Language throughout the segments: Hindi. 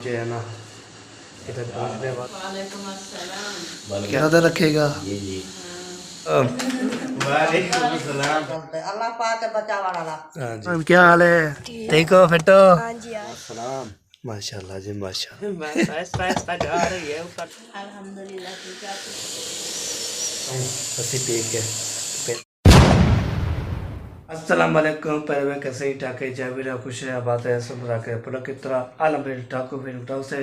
जो है ना इधर पहुँचने बाद वालेकुम अस्सलाम। क्या नजर रखेगा। वालेकुम अस्सलाम। अल्लाह पाक बचा वाला। हाँ जी, क्या हाल है? ठीक हो फिट हो? हाँ जी यार। सलाम। माशाल्लाह जी माशाल्लाह। बस आहिस्ता जा रही है ऊपर। अल्हम्दुलिल्लाह ठीक है। बस ठीक है। अस्सलाम वालेकुम। पहले में कैसे ही ठाके जाविरा खुश है बात है सब रखे पुनः की तरह आलम रे ठाको फिर उठाओ से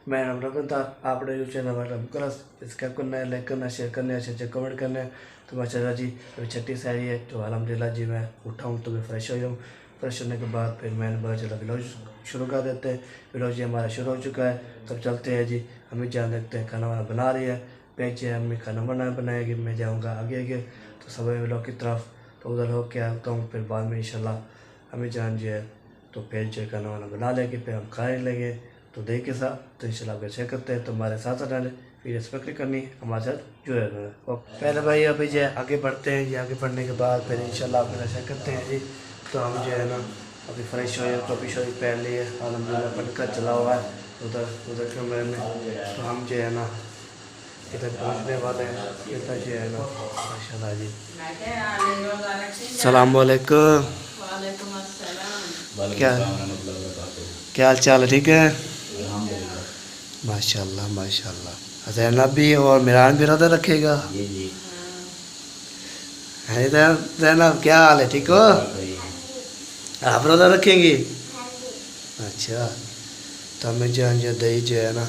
मैं नाम रविंदर आपने जो चैनल वाला करस सब्सक्राइब करना है, लाइक करना, शेयर करना है, अच्छे कमेंट करना है। तो माशाल्लाह जी अभी छठी सारी है तो अल्हम्दुलिल्लाह जी मैं उठाऊँ तो मैं फ्रेश हो जाऊँ। फ्रेश होने के बाद फिर मैंने बोला चला ब्लॉग शुरू कर देते हैं। ब्लॉग जी हमारा शुरू हो चुका है। तब चलते हैं जी। हमें जान देखते हैं खाना वाना बना रही है। पेज है हमें खाना बनाएगी, मैं जाऊँगा आगे आगे तो सब ब्लॉग की तरफ। तो उधर होके आता हूँ फिर बाद में इंशाल्लाह हमें जान जो है तो फिर जो खाना वाना बना लेंगे फिर हम खाने लेंगे। तो देख के साथ तो इंशाल्लाह अगर शेयर करते हैं तो हमारे साथ रहने फिर रिस्पेक्ट करनी हमारे साथ जुड़े रहना। और पहले भाई अभी जो है आगे बढ़ते हैं। ये आगे बढ़ने के बाद फिर इंशाल्लाह फिर शेयर करते हैं जी। तो हम जो है ना अभी फ्रेश हुए टोपी शोपी पहन लिए अल्हम्दुलिल्लाह पंखा चला हुआ है उधर उधर कमरे में। तो हम जो है ना इधर पहुँचने वाले हैं। इधर जो है ना माशाल्लाह जी। सलाम वालेकुम। वालेकुम अस्सलाम। क्या क्या हाल चाल है? ठीक है माशाल्लाह माशाल्लाह। जैनब भी और मिरान भी रोज़ा रखेगा। है जैनब क्या हाल है? ठीक हो? आप रोज़ा रखेंगी? अच्छा तो हमें जो दही जो है ना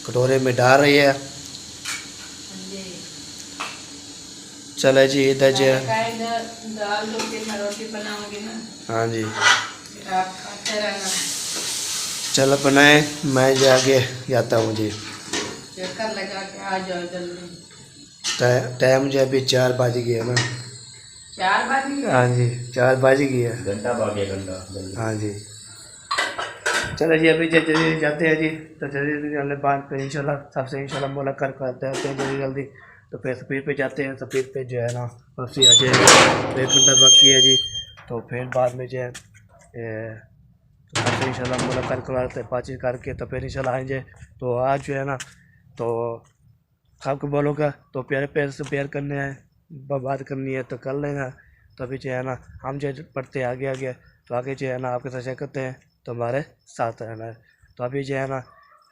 कटोरे में डाल रही है। चले जी इधर जो दाल रोटी बनाऊंगी ना। हाँ जी आप खाते रहना। चलो बनाए मैं जाके जाता हूँ जी। चक्कर लगा के आ जाओ जल्दी। टाइम जो अभी 4 बज गए है ना। 4 बजे। हाँ जी 4 बज गए है। घंटा भागे घंटा। हाँ जी चलो जी अभी जल्दी जाते हैं जी। तो जल्दी जल्दी हमने बात पे इंशाल्लाह सबसे इंशाल्लाह मुलाकात करते हैं जल्दी जल्दी। तो फिर स्पीड पे जाते हैं। स्पीड पे जो है ना वापसी आ जाएगी। 1 घंटा बाकी है जी। तो फिर बाद में जो है तो सबसे इंशाल्लाह मुलाकात करवाते हैं बातचीत करके तो फिर इंशाल्लाह आएंगे। तो आज जो है ना तो आपको बोलूँगा तो प्यारे प्यार से प्यार करने हैं बात करनी है तो कर लेना। तो अभी जो है ना हम जो पढ़ते हैं आगे आगे तो आगे जो है ना आपके साथ शेयर करते हैं तो हमारे साथ रहना है। तो अभी जो है ना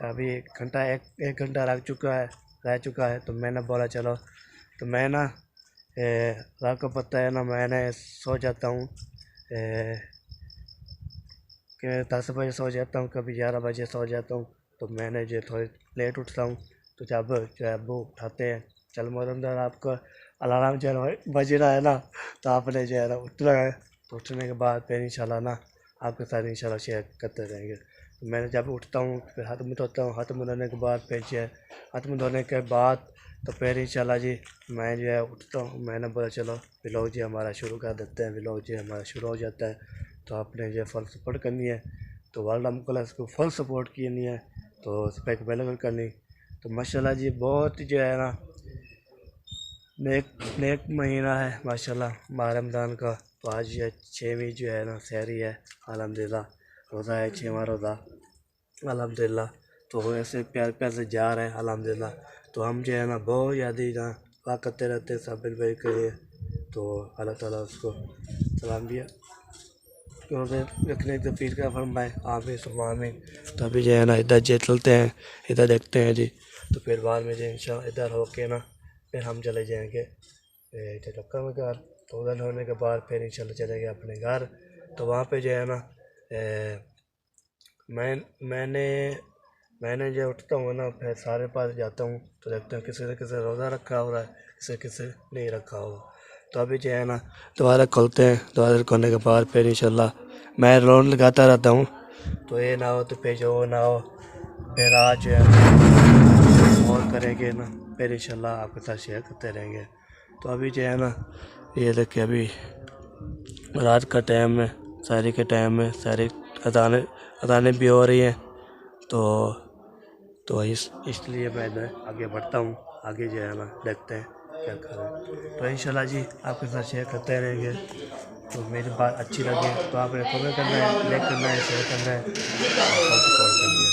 अभी घंटा एक घंटा रह चुका है। तो मैंने बोला चलो तो मैं ना रात को पता है ना मैंने सो जाता हूँ कि 10 बजे सो जाता हूँ, कभी 11 बजे सो जाता हूँ। तो मैंने जो थोड़ी लेट उठता हूँ तो जब जो है वो उठाते हैं चल मोरंदर आपका अलार्म जो है बज रहा है ना तो आपने जो है ना उठना है। तो उठने के बाद फिर इंशाल्लाह ना आपके साथ इंशाल्लाह शेयर करते रहेंगे। तो मैंने जब उठता हूँ फिर हाथ मुँह धोता हूँ। हाथ मुँह धोने के बाद फिर जो है हाथ मुँह धोने के बाद तो फिर इंशाल्लाह जी मैं जो है उठता हूँ। मैंने बोला चलो व्लॉग जी हमारा शुरू कर देते हैं। व्लॉग जी हमारा शुरू हो जाता है तो आपने जो फुल सपोर्ट करनी है। तो वर्ल्ड हमको को फुल सपोर्ट करनी है तो स्पेक बेल करनी। तो माशाल्लाह जी बहुत जो है ना नेक महीना है माशाल्लाह माह रमज़ान का। तो आज ये 6वीं जो है ना सहरी है अल्हम्दुलिल्लाह। रोज़ा है 6वां रोज़ा अल्हम्दुलिल्लाह। तो ऐसे प्यार प्यार से जा रहे हैं अल्हम्दुलिल्लाह। तो हम जो है ना बहुत याद ही ना दुआ करते रहते हैं सब मिल के लिए। तो अल्लाह ताला उसको सलाम दिया रोज़े रखने की तौफीक का फरमाए आमीन सुम्मा आमीन। तो अभी जो है ना इधर जे चलते हैं इधर देखते हैं जी। तो फिर बाद में जो इंशाल्लाह इधर होके ना फिर हम चले जाएंगे चक्कर में घर। तो उधर होने के बाद फिर इंशाल्लाह चलेंगे अपने घर। तो वहाँ पे जो है ना मैंने जो उठता हूँ ना फिर सारे पास जाता हूँ तो देखता हूँ किसी ने किसी रोज़ा रखा हो रहा है किसी नहीं रखा हुआ। तो अभी जो है ना दोबारा खोलते हैं। दोबारा खोलने के बाद फिर इंशाल्लाह मैं राउंड लगाता रहता हूँ। तो ये ना हो तो फिर जो ना हो फिर आज जो है और करेंगे ना फिर इंशाल्लाह आपके साथ शेयर करते रहेंगे। तो अभी जो है ना ये देखिए अभी रात का टाइम है सारी के टाइम में सारी अजानें भी हो रही हैं। तो इसलिए मैं आगे बढ़ता हूँ। आगे जो है ना देखते हैं क्या करें। तो इंशाल्लाह जी आपके साथ शेयर करते रहेंगे। तो मेरी बात अच्छी लगे तो आपने कमेंट करना है, लाइक करना है, शेयर करना है, सपोर्ट करना है।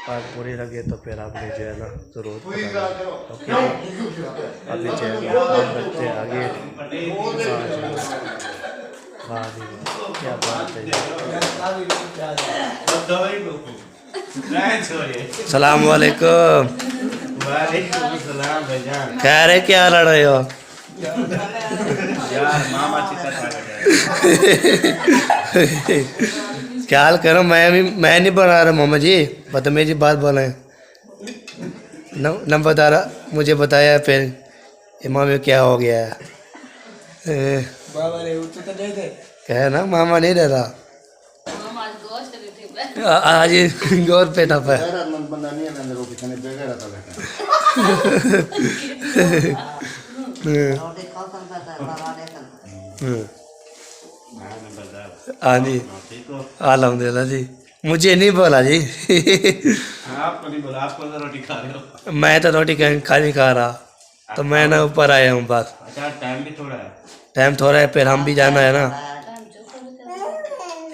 बात पूरी लगे तो फिर आपने जो है ना ज़रूर बताना। ओके, अभी जो है ना काम करते हैं आगे। वाह जी वाह, क्या बात है। सलाम वालेकुम। कह रहे क्या लड़ रहे हो यार मामा चिता क्या हाल करो, मैं नहीं बना रहा मोहम्मद जी, बदतमीजी बात बोले। नंबरदार मुझे बताया फिर इमाम में क्या हो गया है। कह ना मामा नहीं दे रहा आज गौर पे था पे रोटी खाओ संगत है बाबा ने संगत हाँ जी, अल्हम्दुलिल्लाह जी। मुझे नहीं बोला जी। आपको नहीं बोला, आपको तो रोटी खा रहे हो। मैं तो रोटी खाली खा रहा, तो मैं ना ऊपर आया हूँ बस। अच्छा टाइम भी थोड़ा है। टाइम थोड़ा है, फिर हम भी जाना है ना।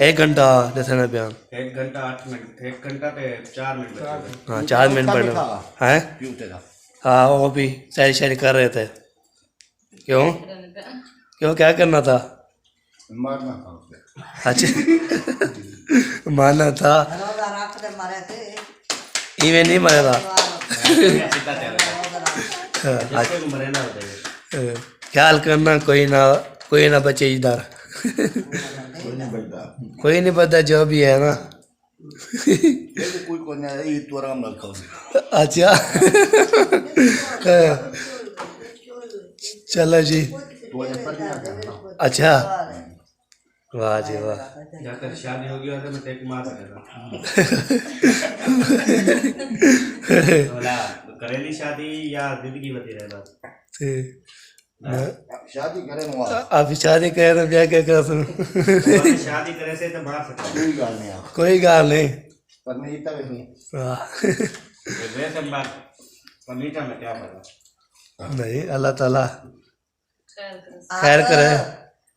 1 घंटा जैसे ना बयान। 1 घंटा 8 मिनट, 1 घंटा पे 4 मिनट बचे। हाँ 4 मिनट बढ़ना है। हाँ वो भी सैर शैर कर रहे थे। क्यों क्यों क्या करना था? मारना था उसे। अच्छा मारना था, रोजा रख दे मारे थे इवें नहीं मरेगा। चिता चल रहा है। जिसको मरे ना बताइए। ख्याल करना कोई ना बचे इधर। कोई नहीं बचता जो भी है ना। अच्छा चलो जी। अच्छा वाह जी वाह। जाकर शादी होगी और मैं तेरे को मार सकेगा। बोला करेली शादी या जिंदगी बती रहे बस। शादी करे नो आप शादी करे तो क्या क्या कर शादी करे से तो मार सकते। कोई गाल नहीं आप कोई गाल नहीं। पर मैं इतना भी नहीं वाह वैसे बात फर्नीचर में क्या पता। नहीं, अल्लाह ताला खैर करे।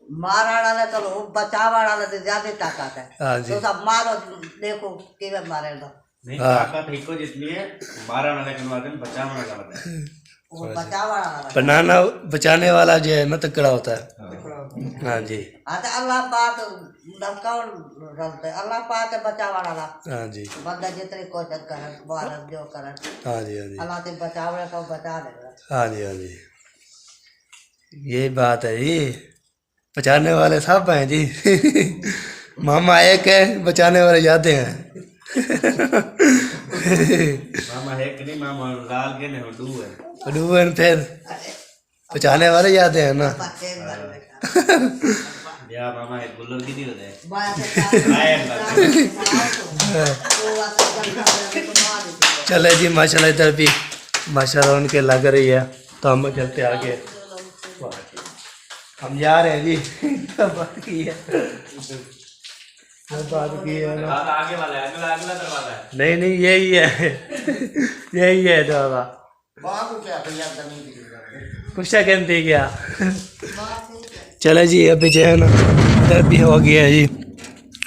मारा वाला चलो बचाव वाला तो ज्यादा ताकत है। हाँ जी। तो सब मारो देखो किਵੇਂ मारे तो नहीं ताकत हिको जितनी है मारा वाला के बाद में बचाव वाला का है। वो बचाव वाला बनाना बचाने वाला जो है ना तकड़ा होता है। हाँ जी हाँ तो अल्लाह पाक कौन रलते अल्लाह पाक बचाव वाला हाँ जी बंदा जितनी कोशिश करे भारत जो करे हाँ जी हाँ जी अल्लाह ते बचाव को बचा देगा। हाँ जी हाँ जी, यही बात है जी। बचाने वाले सब हैं जी। मामा एक है, बचाने वाले जाते हैं। मामा है कि नहीं मामा लाल के ने डू है। डूबन फिर बचाने वाले जाते हैं ना। या मामा एक गुल्लर की नहीं होते हैं। चले जी माशाल्लाह, इधर भी माशाल्लाह उनके लग रही है, तो हम चलते आगे। हम जा रहे हैं जी। क्या बात की है, क्या बात की है ना। आगे वाला है, अगला दरवाजा है। नहीं नहीं यही है। यही है दादा। कुछ सेकंड थी क्या। चले जी अभी जो है ना इधर भी हो गया है जी।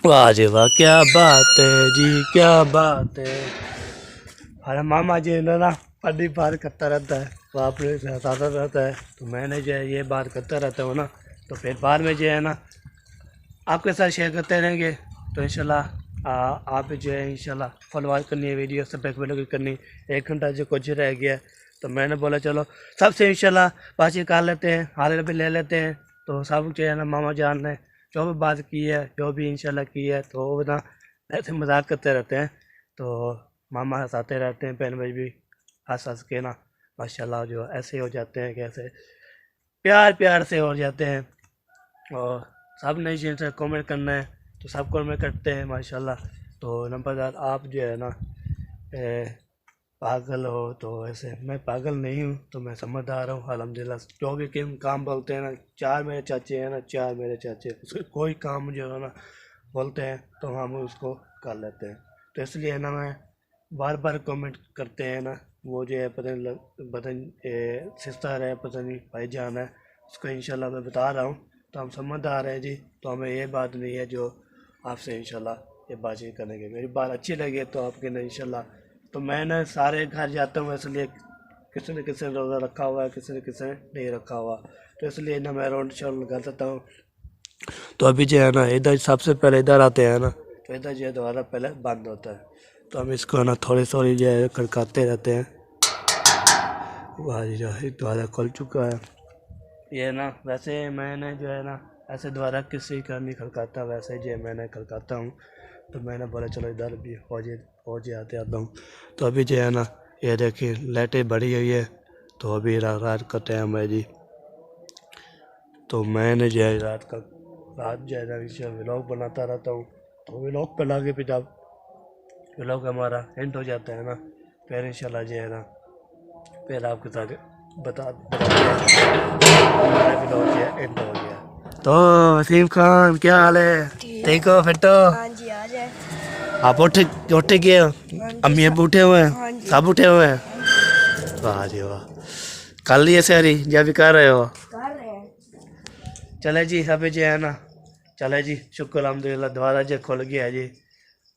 वाह जी वाह, क्या बात है जी, क्या बात है। हमारा मामा जी है ना पढ़ी बात करता रहता है, वो अपने साथ रहता है, तो मैंने जो है ये बात करता रहता हूँ ना, तो फिर बाद में जो है ना आपके साथ शेयर करते रहेंगे। तो इंशाल्लाह आप जो है इंशाल्लाह फॉलोअर करनी है, वीडियो सब्सक्राइब करनी। 1 घंटा जो कुछ रह गया, तो मैंने बोला चलो सबसे इंशाल्लाह बातचीत कर लेते हैं, हाल भी ले लेते हैं। तो सब जो है ना मामा जान ने जो भी बात की है, जो भी इंशाल्लाह की है, तो वो ना ऐसे मजाक करते रहते हैं। तो मामा हंसाते रहते हैं, बहन भाई भी हंस हंस के ना माशाल्लाह जो ऐसे हो जाते हैं, कैसे प्यार प्यार से हो जाते हैं। और सब ने जिनसे कमेंट करना है तो सब कमेंट करते हैं माशाल्लाह। तो नंबरदार आप जो है ना पागल हो, तो ऐसे मैं पागल नहीं हूँ, तो मैं समझदार हूँ अल्हम्दुलिल्लाह। जो भी काम बोलते हैं ना, 4 मेरे चाचे हैं ना, 4 मेरे चाचे, कोई काम जो है ना बोलते हैं तो हम उसको कर लेते हैं। तो इसलिए ना मैं बार बार कमेंट करते हैं ना, वो जो है पता नहीं सिस्टर है, पता नहीं भाईजान है, उसको इंशाल्लाह मैं बता रहा हूँ। तो हम समझदार हैं जी, तो हमें ये बात नहीं है जो आपसे इंशाल्लाह ये बातचीत करेंगे। मेरी बात अच्छी लगे तो आपके ना इंशाल्लाह तो मैंने सारे घर जाता हूँ, इसलिए किसी न किसी ने रोज़ा रखा हुआ है, किसी ने नहीं रखा हुआ, तो इसलिए ना मैं राउंड शॉट लगा देता हूँ। तो अभी जो है ना इधर सबसे पहले इधर आते हैं ना, तो इधर जो है दोबारा पहले बंद होता है, तो हम इसको ना थोड़ी थोड़ी जो है खड़काते रहते हैं। वाह जी जो है दोबारा खुल चुका है ये ना। वैसे मैंने जो है ना ऐसे दोबारा किसी का नहीं खड़काता, वैसे जो मैंने खड़काता हूँ। तो मैंने बोला चलो इधर भी हो जाते आता हूँ। तो अभी जो है ना ये देखिए लाइटें बढ़ी हुई है, तो अभी रात का टाइम है जी। तो मैंने जो है रात जो है ना इसे व्लॉग बनाता रहता हूँ, तो व्लॉग पे लाके फिर जब व्लॉग हमारा एंड हो जाता है ना, फिर इंशाल्लाह जो है ना फिर आपके साथ बताते हैं हमारा व्लॉग जो है एंड हो गया। तो वसीम खान क्या हाल है? ठीक हो फिट हो? हाँ जी आ जाए। आप उठे गए हो? अम्मी अब्बू उठे हुए हैं? सब उठे हुए हैं? वाह जी वाह। कर लिए सारी जब भी कर रहे हो? कर रहे हैं। चले जी अभी जो है ना, चले जी शुक्र अल्हम्दुलिल्लाह दोबारा जो खुल गया जी।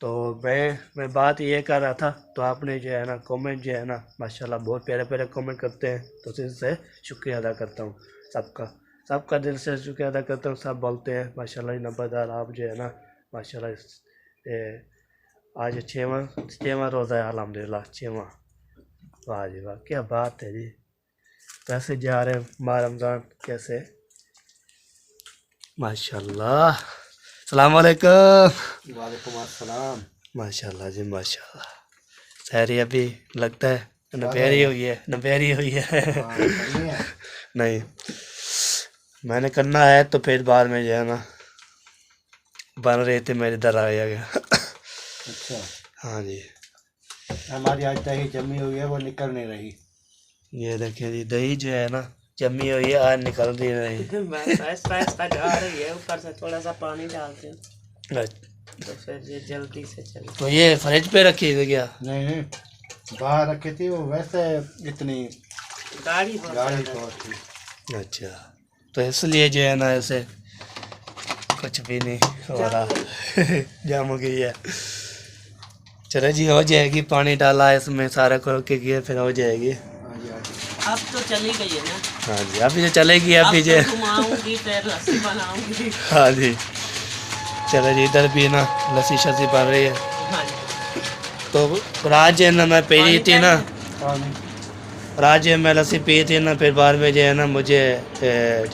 तो मैं बात ये कर रहा था, तो आपने जो है ना कमेंट जो है ना माशाल्लाह बहुत प्यारे प्यारे कमेंट करते हैं, तो इससे शुक्रिया अदा करता हूँ सबका दिल से शुक्रिया अदा करता हूँ। सब बोलते हैं माशाल्लाह नंबरदार आप जो है ना माशाल्लाह आज छेवां रोज़ा है अल्हम्दुलिल्लाह, छेवां। वाह जी वाह क्या बात है जी। कैसे जा रहे हैं माह रमज़ान कैसे? माशाल्लाह। सलाम अलैकुम। वालेकुम अस्सलाम। माशाल्लाह जी माशाल्लाह। सहरी अभी लगता है नबेरी हुई है नहीं मैंने करना है, तो फिर बाद में जो है ना बन रही थी मेरी इधर आ गया। अच्छा हाँ जी हमारी आज दही जमी हुई है, वो निकल नहीं रही। ये देखिए जी दही जो है ना जमी हुई है, आज निकल नहीं रही। आहिस्ता जा रही है, ऊपर से थोड़ा सा पानी डालते हैं अच्छा, तो फिर ये जल्दी से चले। तो ये फ्रिज पे रखी थी क्या? नहीं बाहर रखी थी, वो वैसे इतनी गाड़ी बहुत थी। अच्छा तो इसलिए जो है ना ऐसे कुछ भी नहीं हो रहा जाम हो गई है। चलो जी हो जाएगी, पानी डाला है इसमें सारा खोल के किया, फिर हो जाएगी। अब तो चली गई है ना। हाँ जी अभी जो चलेगी अभी जो तो घुमाऊंगी फिर लस्सी बनाऊंगी। हाँ जी चलो जी इधर भी ना लस्सी शस्सी बन रही है। हाँ जी। तो रात जो है ना मैं पी रही थी ना, रात जो मैं लस्सी पी थी ना, फिर बाद में जो है ना मुझे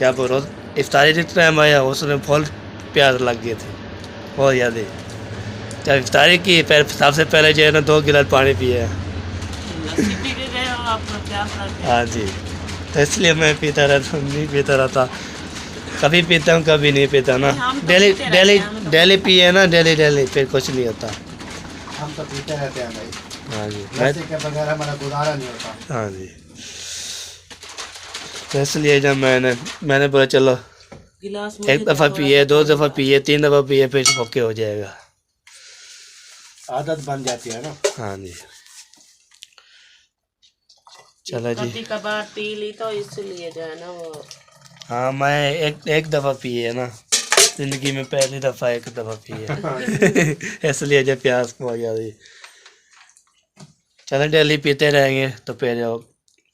जब रोज़ इफ्तारी का टाइम आया उसमें फुल प्यास लग गई थी बहुत ज़्यादा। जब इफ्तारी की फिर सबसे पहले जो है ना 2 गिलास पानी पिया। लस्सी पी के गए हो आप? प्यास लग गई। हाँ जी तो इसलिए मैं नहीं पीता रहता, कभी पीता हूँ कभी नहीं पीता ना। हम तो डेली पीते रहते डेली हैं, हम तो। डेली पिए ना डेली फिर कुछ नहीं होता। हम तो पीते रहते हैं भाई, हाँ जी लस्सी के बगैर हमारा गुजारा नहीं होता। हाँ जी तो इसलिए जब मैंने बोला चलो गिलास मुझे एक दफ़ा थोड़ा पिए, सा 2 दफ़ा पिए, 3 दफ़ा पिए, फिर ओके हो जाएगा। आदत बन जाती है ना। हाँ जी चलो जी। कभी कभार पी ली तो इसलिए जो है ना वो। हाँ मैं एक दफ़ा पिए ना ज़िंदगी में, पहली दफ़ा एक दफ़ा पिए इसलिए जब प्यास हो जाती। चलो डेली पीते रहेंगे तो फिर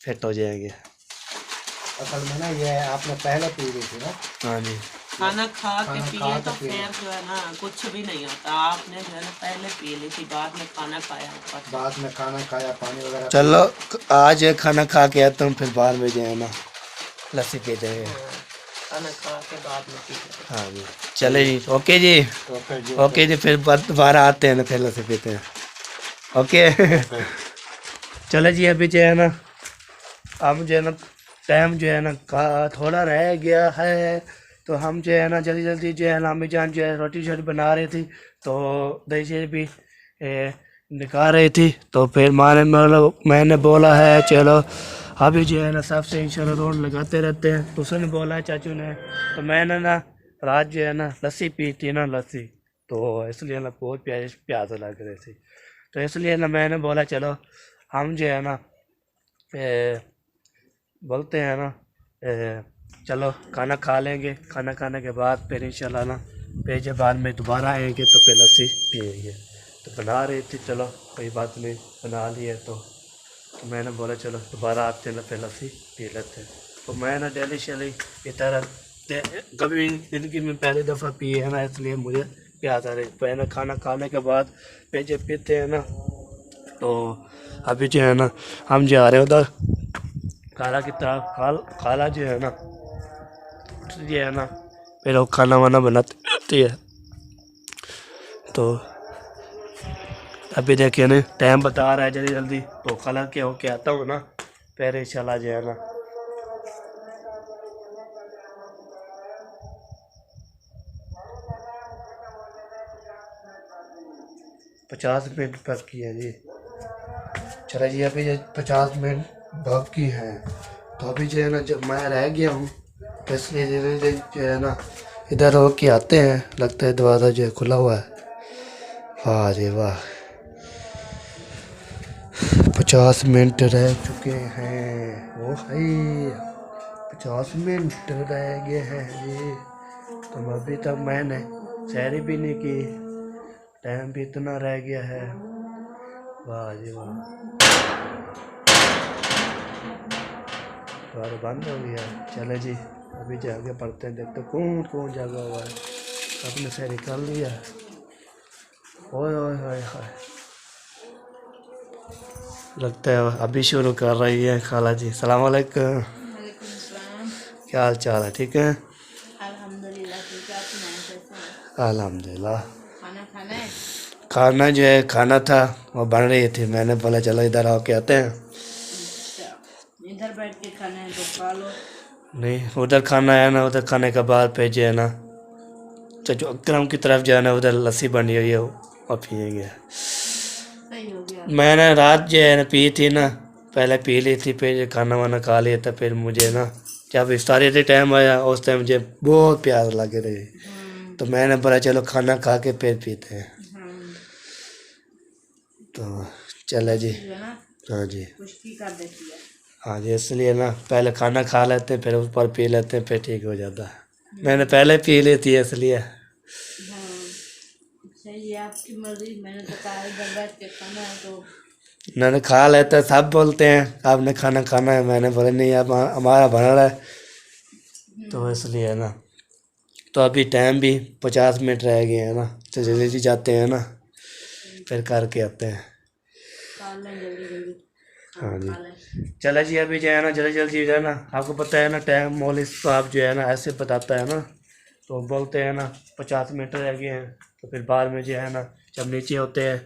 फिट हो जाएंगे। असल में ना ये आपने पहले पी ली थी ना। हाँ जी खाना खा के खाना पिए खा तो के पिए। फिर जो है ना कुछ भी नहीं होता। आपने जो है ना पहले पी ली थी, बाद में खाना खाया ऊपर। बाद में खाना खाया, पानी वगैरह चलो आज खाना खा के आता हूँ, फिर बाद में जो है ना लस्सी पीते हैं। खाना खा के बाद में पी लेते। हाँ जी चले जी ओके जी तो फिर जो ओके जी फिर दोबारा आते हैं ना फिर लस्सी पीते हैं। ओके चले जी अभी जो है ना अब जो है ना टाइम जो है ना थोड़ा रह गया है, तो हम जो है ना जल्दी जो है ना अम्मी जान जो है रोटी शोटी बना रही थी, तो दही शही भी निकाल रही थी। तो फिर मैंने बोला है चलो अभी जो है ना सबसे इंशाल्लाह रोड लगाते रहते हैं। तो उसने बोला है चाचू ने, तो मैंने ना रात जो है ना लस्सी पी थी ना लस्सी, तो इसलिए ना बहुत प्यास लग रही थी, तो इसलिए ना मैंने बोला चलो हम जो है ना बोलते हैं ना चलो खाना खा लेंगे, खाना खाने के बाद फिर इंशाल्लाह ना फिर जब बाद में दोबारा आएंगे तो फिर लस्सी पिएंगे। तो बना रही थी, चलो कोई बात नहीं, बना ली है तो मैंने बोला चलो दोबारा आते हैं ना, फिर लस्सी पी लेते हैं। तो मैं ना डेली शेली इस तरह कभी ज़िंदगी में पहली दफ़ा पी है ना, इसलिए मुझे प्यास आ रही। पहले खाना खाने के बाद फिर जब पीते हैं ना, तो अभी जो है ना हम जा रहे हैं उधर काला की तरफ। काला जो है ना ये है ना फिर वो खाना वाना बनाती है। तो अभी देखिए ना टाइम बता रहा है जल्दी जल्दी, तो खाला के होके आता हूँ ना, फिर इंशाल्लाह जो है ना 50 मिनट बाकी है जी। चलो जी अभी 50 मिनट बाकी हैं, तो अभी जो है ना जब मैं रह गया हूँ तो इसलिए जो है ना इधर होके आते हैं। लगता है दरवाज़ा जो है खुला हुआ है। वाह जी वाह, 50 मिनट रह चुके हैं। वो है 50 मिनट रह गए हैं जी। तो अभी तक मैंने सैरी भी नहीं की, टाइम भी इतना रह गया है। वाह जी वाह, द्वार बंद हो गया। चले जी अभी जाके पढ़ते हैं, देखते कौन कौन जागा हुआ है। अपने सैरी कर लिया। ओए ओए ओए ओए, लगता है अभी शुरू कर रही है खाला जी। सलाम वालेकुम, क्या हाल चाल है? ठीक है अल्हम्दुलिल्लाह। ठीक है, आप सुनाएं कैसे हैं? अल्हम्दुलिल्लाह। खाना खाना है? खाना जो है खाना था वो बन रही थी, मैंने बोला चलो इधर आके आते हैं। अच्छा, इधर बैठ के खाना है तो खा लो। नहीं उधर खाना है ना, उधर खाने के बाद फिर जो है ना तो जो अकरम की तरफ जो है ना उधर लस्सी बनी हुई है वो पियेंगे। सही हो गया। मैंने रात जो है ना पी थी ना, पहले पी ली थी, फिर खाना वाना खा लिया था। फिर मुझे ना जब इफ्तारी का टाइम आया उस टाइम मुझे बहुत प्यास लग रही, तो मैंने बोला चलो खाना खा के फिर पीते हैं। तो चले जी। जो है ना हाँ जी खुश्की कर देती है। हाँ जी, इसलिए ना पहले खाना खा लेते हैं फिर ऊपर पी लेते हैं, फिर ठीक हो जाता है। मैंने पहले पी ली थी इसलिए। हाँ सही है, आपकी मर्जी। मैंने तो कहा इधर बैठ के खाना है तो मैंने खा लेते हैं, सब बोलते हैं आपने खाना खाना है, मैंने बोला नहीं अब हमारा बन रहा है, तो इसलिए ना। तो अभी टाइम भी 50 मिनट रह गए हैं ना, तो जल्दी जाते हैं ना, फिर करके आते हैं। खा लें जल्दी जल्दी। हाँ जी खा लें। चला जी अभी जो है ना जल्दी जल्दी जो है ना, आपको पता है ना टाइम मौलवी साहब जो है ना ऐसे बताता है ना, तो बोलते हैं ना 50 मिनट रह गए हैं, तो फिर बाद में जो है ना जब नीचे होते हैं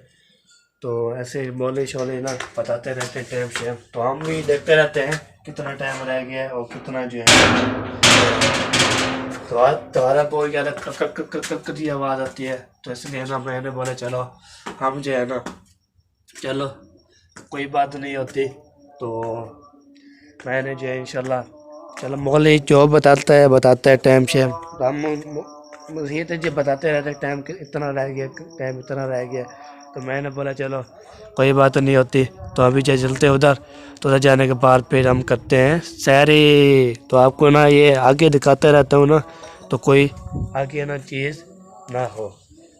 तो ऐसे मौलवी शौलवी ना बताते रहते हैं टाइम शेम, तो हम भी देखते रहते हैं कितना टाइम रह गया है और कितना जो है। तो आज तुम्हारा बहुत ज़्यादा कक की आवाज़ आती है, तो इसलिए ना मैंने बोला चलो हम जो है ना चलो कोई बात नहीं होती, तो मैंने जो है इंशाल्लाह चलो मौलवी जो बताता है टाइम से हम ये तो जो बताते रहते टाइम इतना रह गया, टाइम इतना रह गया, तो मैंने बोला चलो कोई बात नहीं होती। तो अभी जो चलते उधर, तो उधर जाने के बाद फिर हम करते हैं सैरी। तो आपको ना ये आगे दिखाते रहता हूँ ना, तो कोई आगे ना चीज़ ना हो,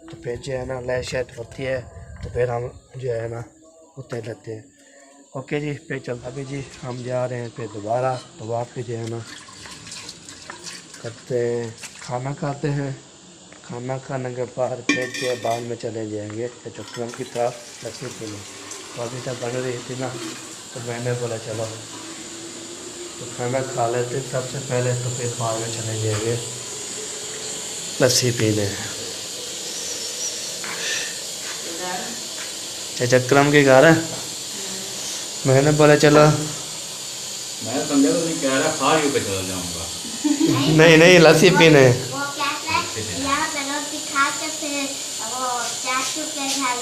तो फिर जो है ना लाइट शाइट होती है, तो फिर हम जो है ना उतर लेते हैं। ओके जी फिर चल अभी जी हम जा रहे हैं फिर दोबारा, तो वापस जो है ना करते हैं खाना खाते हैं। खाना खाने के बाद फिर जो है बाद में चले जाएंगे चक्रम की तरफ लस्सी पीने। तो अभी तक बन रही थी ना, तो मैंने बोला चलो तो खाना खा लेते सबसे पहले, तो फिर बाद में चले जाएंगे लस्सी पीने। चक्रम के घर है, मैंने बोला चलो मैं समझा तो नहीं कह रहा खा के चला जाऊंगा। नहीं लस्सी पीने। वो क्या है यहाँ पे रोटी खा के फिर वो चाचू के घर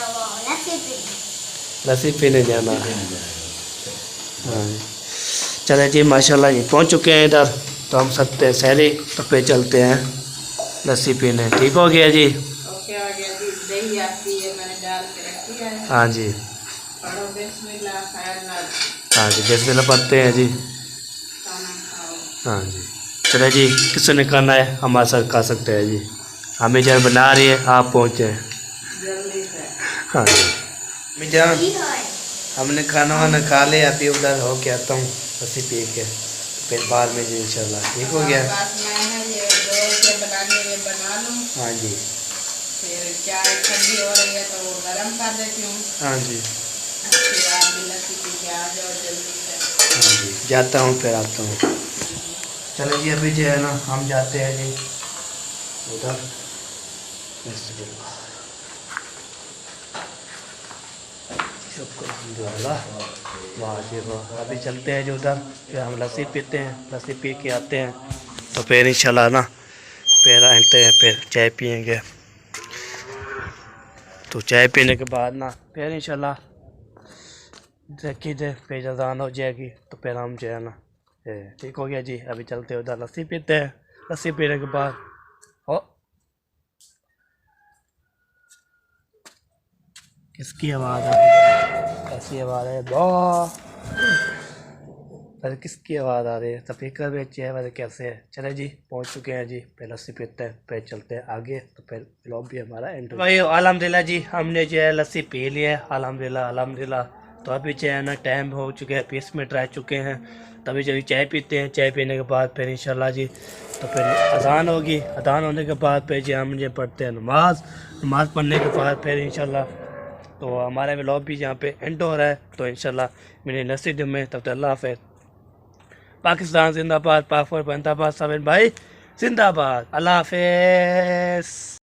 वो लस्सी पीने जाना है। हाँ चले जी माशाल्लाह जी पहुँच चुके हैं इधर, तो हम सकते हैं सैरी, तो फिर चलते हैं लस्सी पीने। ठीक हो गया जी? ओके हो गया जी। दही आती है मैंने डाल के रखी है। हाँ जी पढ़ो बिस्मिल्लाह खैरनाल। हाँ जी बिस्मिल्लाह पढ़ते हैं जी। खाना खाओ। हाँ जी चले जी, किसने खाना है हमारे साथ खा सकते हैं जी। हमें जब बना रही है आप पहुँचे। जल्दी हाँ जी मिजान की है हमने खाना वाना खा लिया, अभी उधर हो के आता हूँ लस्सी पी के, फिर बाद में जी इंशाल्लाह ठीक हो गया। पास में है ये दो के बनाने ये बना लूँ, हाँ जी फिर चाय ठंडी हो रही है तो वो गर्म कर देती हूँ, हाँ जी फिर आप भी लस्सी पी के आ जाओ जल्दी से। हाँ जी जाता हूँ फिर आता हूँ। चलो जी अभी जो है ना हम जाते हैं जी उधर वाह जी वाह। अभी चलते हैं जो उधर, फिर हम लस्सी पीते हैं, लस्सी पी के आते हैं तो फिर इंशाल्लाह ना फिर आते हैं, फिर चाय पियेंगे। तो चाय पीने के बाद ना फिर इंशाल्लाह देखी दे फिर अजान हो जाएगी तो फिर हम जो है ना ठीक हो गया जी। अभी चलते हैं उधर लस्सी पीते हैं, लस्सी पीने के बाद ओ किसकी आवाज़ है, कैसी आवाज़ है बहुत, अरे किसकी आवाज़ आ रही है, स्पीकर भी अच्छी है वैसे कैसे है। चले जी पहुंच चुके हैं जी, फिर लस्सी पीते हैं फिर चलते हैं आगे, तो फिर ब्लॉग भी हमारा एंड भाई अल्हम्दुलिल्लाह जी हमने जो है लस्सी पी लिया है अल्हम्दुलिल्लाह अल्हम्दुलिल्लाह। तो अभी जो है ना टाइम हो चुके हैं 20 मिनट रह चुके हैं, तभी जब चाय पीते हैं, चाय पीने के बाद फिर इंशाल्लाह जी तो फिर अजान होगी, अजान होने के बाद फिर जी हम जो पढ़ते हैं नमाज, नमाज पढ़ने के बाद फिर इंशाल्लाह तो हमारा व्लॉग भी यहाँ पे एंड हो रहा है। तो इंशाल्लाह मेरे नसीब में तब तक अल्लाह हाफ़िज़। पाकिस्तान जिंदाबाद, पाक फॉर जिंदाबाद, साबिर भाई जिंदाबाद, अल्लाह हाफ़िज़।